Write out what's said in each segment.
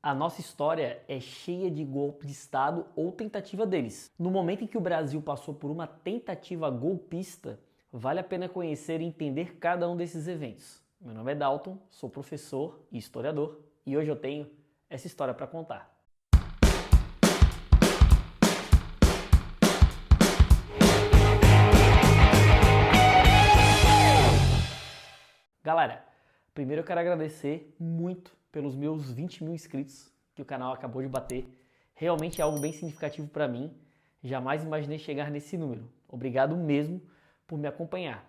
A nossa história é cheia de golpe de Estado ou tentativa deles. No momento em que o Brasil passou por uma tentativa golpista, vale a pena conhecer e entender cada um desses eventos. Meu nome é Dalton, sou professor e historiador, e hoje eu tenho essa história para contar. Galera, primeiro eu quero agradecer muito pelos meus 20 mil inscritos que o canal acabou de bater. Realmente é algo bem significativo para mim. Jamais imaginei chegar nesse número. Obrigado mesmo por me acompanhar.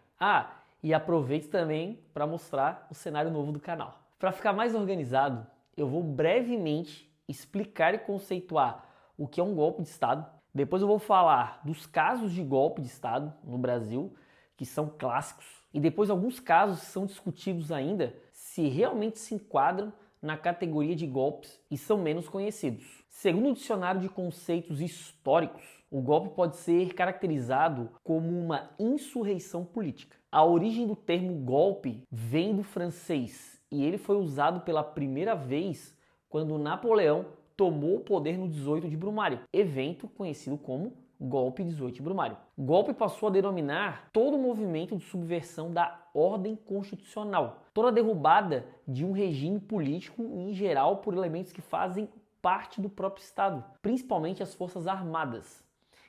E aproveite também para mostrar o cenário novo do canal. Para ficar mais organizado, eu vou brevemente explicar e conceituar o que é um golpe de Estado. Depois eu vou falar dos casos de golpe de Estado no Brasil, que são clássicos. E depois alguns casos são discutidos ainda se realmente se enquadram na categoria de golpes e são menos conhecidos. Segundo o dicionário de conceitos históricos, o golpe pode ser caracterizado como uma insurreição política. A origem do termo golpe vem do francês e ele foi usado pela primeira vez quando Napoleão tomou o poder no 18 de Brumário, evento conhecido como Golpe 18 de Brumário. Golpe passou a denominar todo o movimento de subversão da ordem constitucional, toda a derrubada de um regime político em geral por elementos que fazem parte do próprio Estado, principalmente as Forças Armadas.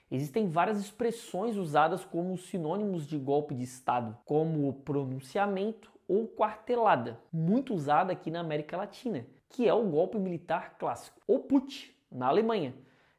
Existem várias expressões usadas como sinônimos de golpe de Estado, como pronunciamento ou quartelada, muito usada aqui na América Latina, que é o golpe militar clássico, ou Putsch, na Alemanha,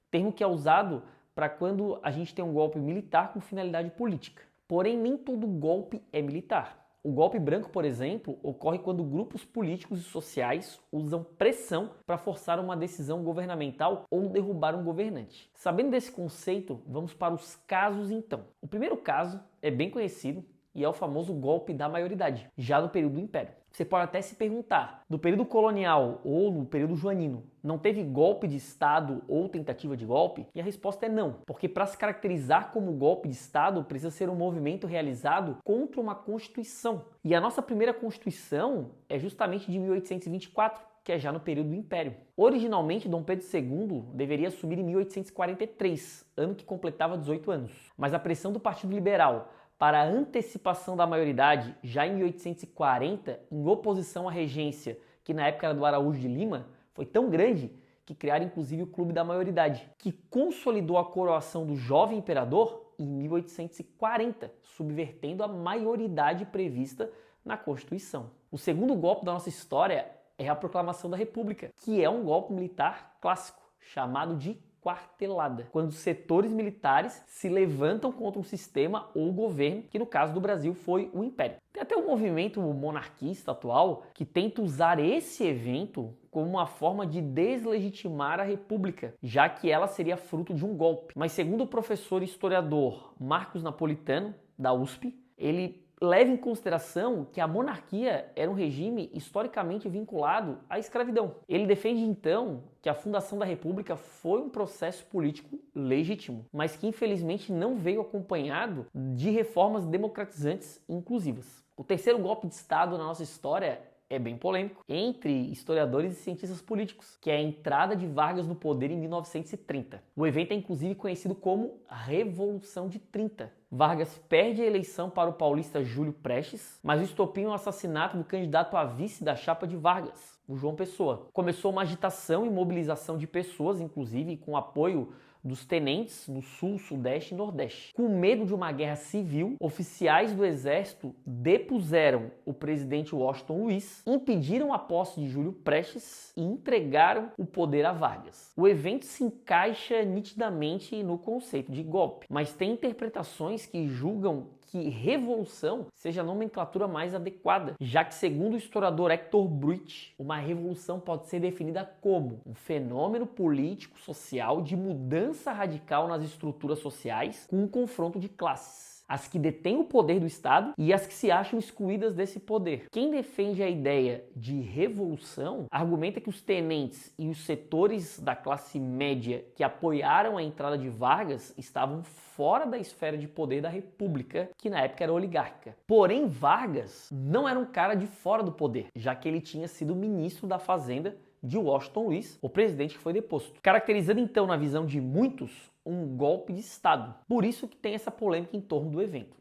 termo que é usado para quando a gente tem um golpe militar com finalidade política. Porém, nem todo golpe é militar. O golpe branco, por exemplo, ocorre quando grupos políticos e sociais usam pressão para forçar uma decisão governamental ou derrubar um governante. Sabendo desse conceito, vamos para os casos então. O primeiro caso é bem conhecido e é o famoso golpe da maioridade, já no período do Império. Você pode até se perguntar, no período colonial ou no período joanino, não teve golpe de Estado ou tentativa de golpe? E a resposta é não, porque para se caracterizar como golpe de Estado precisa ser um movimento realizado contra uma Constituição. E a nossa primeira Constituição é justamente de 1824, que é já no período do Império. Originalmente, Dom Pedro II deveria assumir em 1843, ano que completava 18 anos. Mas a pressão do Partido Liberal para a antecipação da maioridade, já em 1840, em oposição à regência, que na época era do Araújo de Lima, foi tão grande que criaram inclusive o Clube da Maioridade, que consolidou a coroação do jovem imperador em 1840, subvertendo a maioridade prevista na Constituição. O segundo golpe da nossa história é a Proclamação da República, que é um golpe militar clássico, chamado de quartelada, quando os setores militares se levantam contra um sistema ou governo, que no caso do Brasil foi o Império. Tem até um movimento monarquista atual que tenta usar esse evento como uma forma de deslegitimar a República, já que ela seria fruto de um golpe. Mas segundo o professor e historiador Marcos Napolitano, da USP, ele leva em consideração que a monarquia era um regime historicamente vinculado à escravidão. Ele defende então que a fundação da República foi um processo político legítimo, mas que infelizmente não veio acompanhado de reformas democratizantes e inclusivas. O terceiro golpe de Estado na nossa história é bem polêmico entre historiadores e cientistas políticos, que é a entrada de Vargas no poder em 1930. O evento é inclusive conhecido como Revolução de 30. Vargas perde a eleição para o paulista Júlio Prestes, mas o estopim é o assassinato do candidato a vice da chapa de Vargas, o João Pessoa. Começou uma agitação e mobilização de pessoas, inclusive com apoio dos tenentes no Sul, Sudeste e Nordeste. Com medo de uma guerra civil, oficiais do exército depuseram o presidente Washington Luiz, impediram a posse de Júlio Prestes e entregaram o poder a Vargas. O evento se encaixa nitidamente no conceito de golpe, mas tem interpretações que julgam que revolução seja a nomenclatura mais adequada, já que, segundo o historiador Hector Bruit, uma revolução pode ser definida como um fenômeno político-social de mudança radical nas estruturas sociais com um confronto de classes. As que detêm o poder do Estado e as que se acham excluídas desse poder. Quem defende a ideia de revolução argumenta que os tenentes e os setores da classe média que apoiaram a entrada de Vargas estavam fora da esfera de poder da República, que na época era oligárquica. Porém, Vargas não era um cara de fora do poder, já que ele tinha sido ministro da Fazenda de Washington Luiz, o presidente que foi deposto, caracterizando então na visão de muitos um golpe de Estado. Por isso que tem essa polêmica em torno do evento.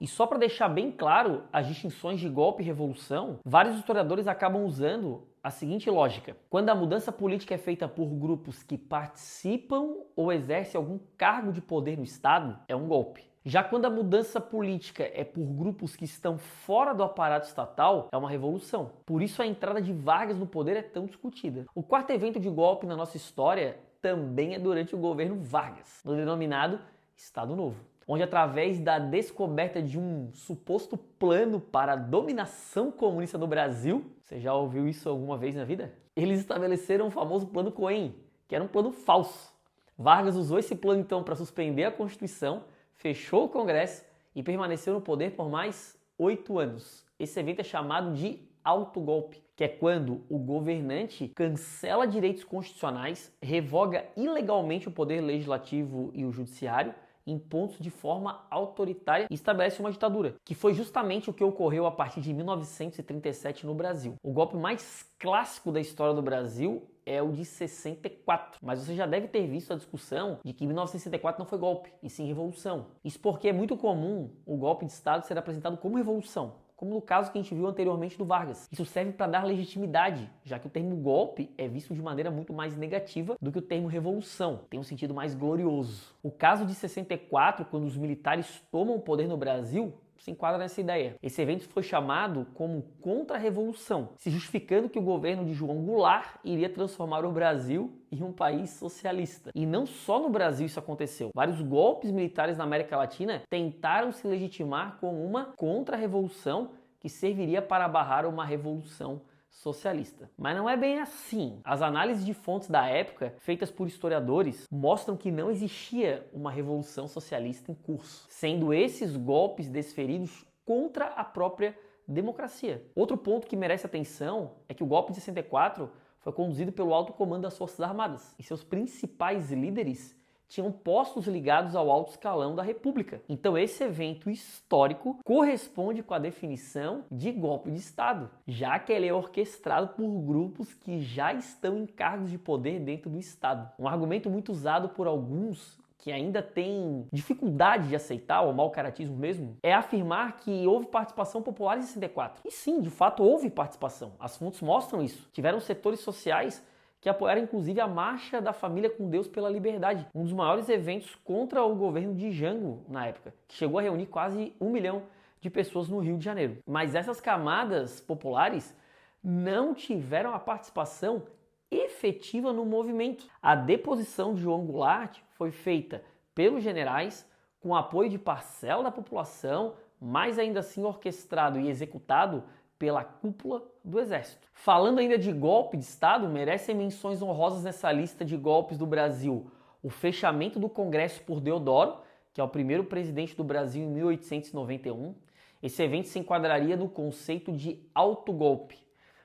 E só para deixar bem claro as distinções de golpe e revolução, vários historiadores acabam usando a seguinte lógica: quando a mudança política é feita por grupos que participam ou exercem algum cargo de poder no Estado, é um golpe. Já quando a mudança política é por grupos que estão fora do aparato estatal, é uma revolução. Por isso a entrada de Vargas no poder é tão discutida. O quarto evento de golpe na nossa história também é durante o governo Vargas, no denominado Estado Novo, onde através da descoberta de um suposto plano para a dominação comunista no Brasil, você já ouviu isso alguma vez na vida? Eles estabeleceram o famoso Plano Cohen, que era um plano falso. Vargas usou esse plano então para suspender a Constituição, fechou o Congresso e permaneceu no poder por mais 8 anos. Esse evento é chamado de autogolpe, que é quando o governante cancela direitos constitucionais, revoga ilegalmente o poder legislativo e o judiciário, impondo de forma autoritária e estabelece uma ditadura, que foi justamente o que ocorreu a partir de 1937 no Brasil. O golpe mais clássico da história do Brasil é o de 64, mas você já deve ter visto a discussão de que 1964 não foi golpe, e sim revolução. Isso porque é muito comum o golpe de Estado ser apresentado como revolução, como no caso que a gente viu anteriormente do Vargas. Isso serve para dar legitimidade, já que o termo golpe é visto de maneira muito mais negativa do que o termo revolução, tem um sentido mais glorioso. O caso de 64, quando os militares tomam o poder no Brasil, se enquadra nessa ideia. Esse evento foi chamado como contra-revolução, se justificando que o governo de João Goulart iria transformar o Brasil em um país socialista. E não só no Brasil isso aconteceu. Vários golpes militares na América Latina tentaram se legitimar como uma contra-revolução que serviria para barrar uma revolução socialista. Mas não é bem assim. As análises de fontes da época, feitas por historiadores, mostram que não existia uma revolução socialista em curso, sendo esses golpes desferidos contra a própria democracia. Outro ponto que merece atenção é que o golpe de 64 foi conduzido pelo alto comando das Forças Armadas, e seus principais líderes tinham postos ligados ao alto escalão da República. Então esse evento histórico corresponde com a definição de golpe de Estado, já que ele é orquestrado por grupos que já estão em cargos de poder dentro do Estado. Um argumento muito usado por alguns que ainda têm dificuldade de aceitar, ou mau caratismo mesmo, é afirmar que houve participação popular em 64. E sim, de fato houve participação. As fontes mostram isso. Tiveram setores sociais que apoiaram inclusive a Marcha da Família com Deus pela Liberdade, um dos maiores eventos contra o governo de Jango na época, que chegou a reunir quase 1 milhão de pessoas no Rio de Janeiro. Mas essas camadas populares não tiveram a participação efetiva no movimento. A deposição de João Goulart foi feita pelos generais, com apoio de parcela da população, mas ainda assim orquestrado e executado pela cúpula do Exército. Falando ainda de golpe de Estado, merecem menções honrosas nessa lista de golpes do Brasil o fechamento do Congresso por Deodoro, que é o primeiro presidente do Brasil em 1891. Esse evento se enquadraria no conceito de autogolpe,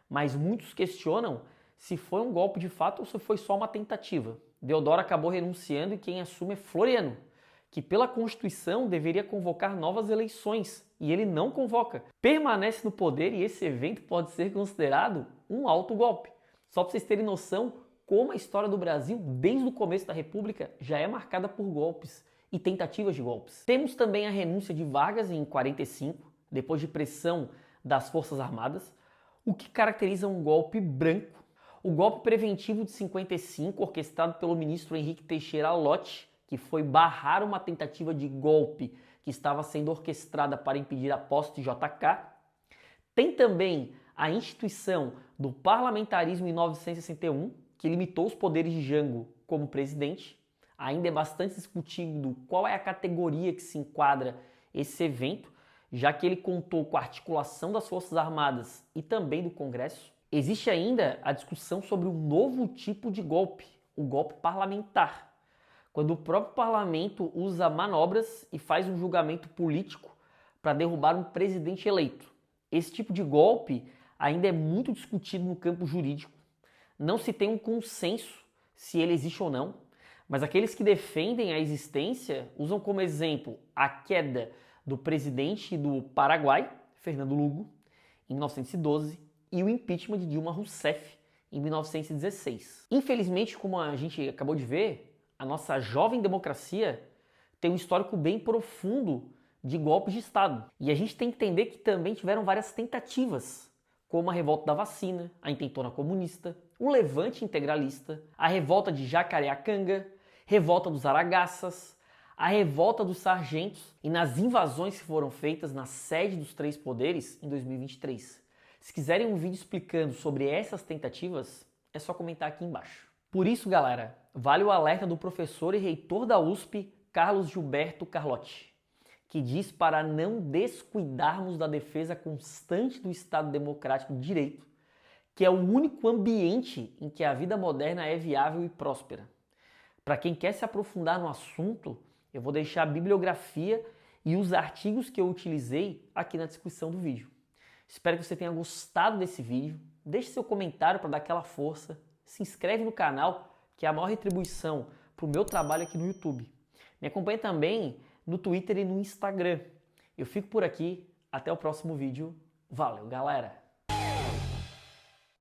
mas muitos questionam se foi um golpe de fato ou se foi só uma tentativa. Deodoro acabou renunciando e quem assume é Floriano, que pela Constituição deveria convocar novas eleições, e ele não convoca. Permanece no poder e esse evento pode ser considerado um autogolpe. Só para vocês terem noção como a história do Brasil, desde o começo da República, já é marcada por golpes e tentativas de golpes. Temos também a renúncia de Vargas em 45, depois de pressão das Forças Armadas, o que caracteriza um golpe branco. O golpe preventivo de 55, orquestrado pelo ministro Henrique Teixeira Lott, que foi barrar uma tentativa de golpe que estava sendo orquestrada para impedir a posse de JK. Tem também a instituição do parlamentarismo em 1961, que limitou os poderes de Jango como presidente. Ainda é bastante discutido qual é a categoria que se enquadra esse evento, já que ele contou com a articulação das Forças Armadas e também do Congresso. Existe ainda a discussão sobre um novo tipo de golpe, o golpe parlamentar, quando o próprio parlamento usa manobras e faz um julgamento político para derrubar um presidente eleito. Esse tipo de golpe ainda é muito discutido no campo jurídico. Não se tem um consenso se ele existe ou não, mas aqueles que defendem a existência usam como exemplo a queda do presidente do Paraguai, Fernando Lugo, em 1912, e o impeachment de Dilma Rousseff, em 1916. Infelizmente, como a gente acabou de ver, a nossa jovem democracia tem um histórico bem profundo de golpes de Estado. E a gente tem que entender que também tiveram várias tentativas, como a revolta da vacina, a intentona comunista, o levante integralista, a revolta de Jacareacanga, revolta dos aragaças, a revolta dos sargentos e nas invasões que foram feitas na sede dos três poderes em 2023. Se quiserem um vídeo explicando sobre essas tentativas, é só comentar aqui embaixo. Por isso, galera, vale o alerta do professor e reitor da USP, Carlos Gilberto Carlotti, que diz para não descuidarmos da defesa constante do Estado Democrático de Direito, que é o único ambiente em que a vida moderna é viável e próspera. Para quem quer se aprofundar no assunto, eu vou deixar a bibliografia e os artigos que eu utilizei aqui na descrição do vídeo. Espero que você tenha gostado desse vídeo. Deixe seu comentário para dar aquela força. Se inscreve no canal, que é a maior retribuição para o meu trabalho aqui no YouTube. Me acompanhe também no Twitter e no Instagram. Eu fico por aqui. Até o próximo vídeo. Valeu, galera!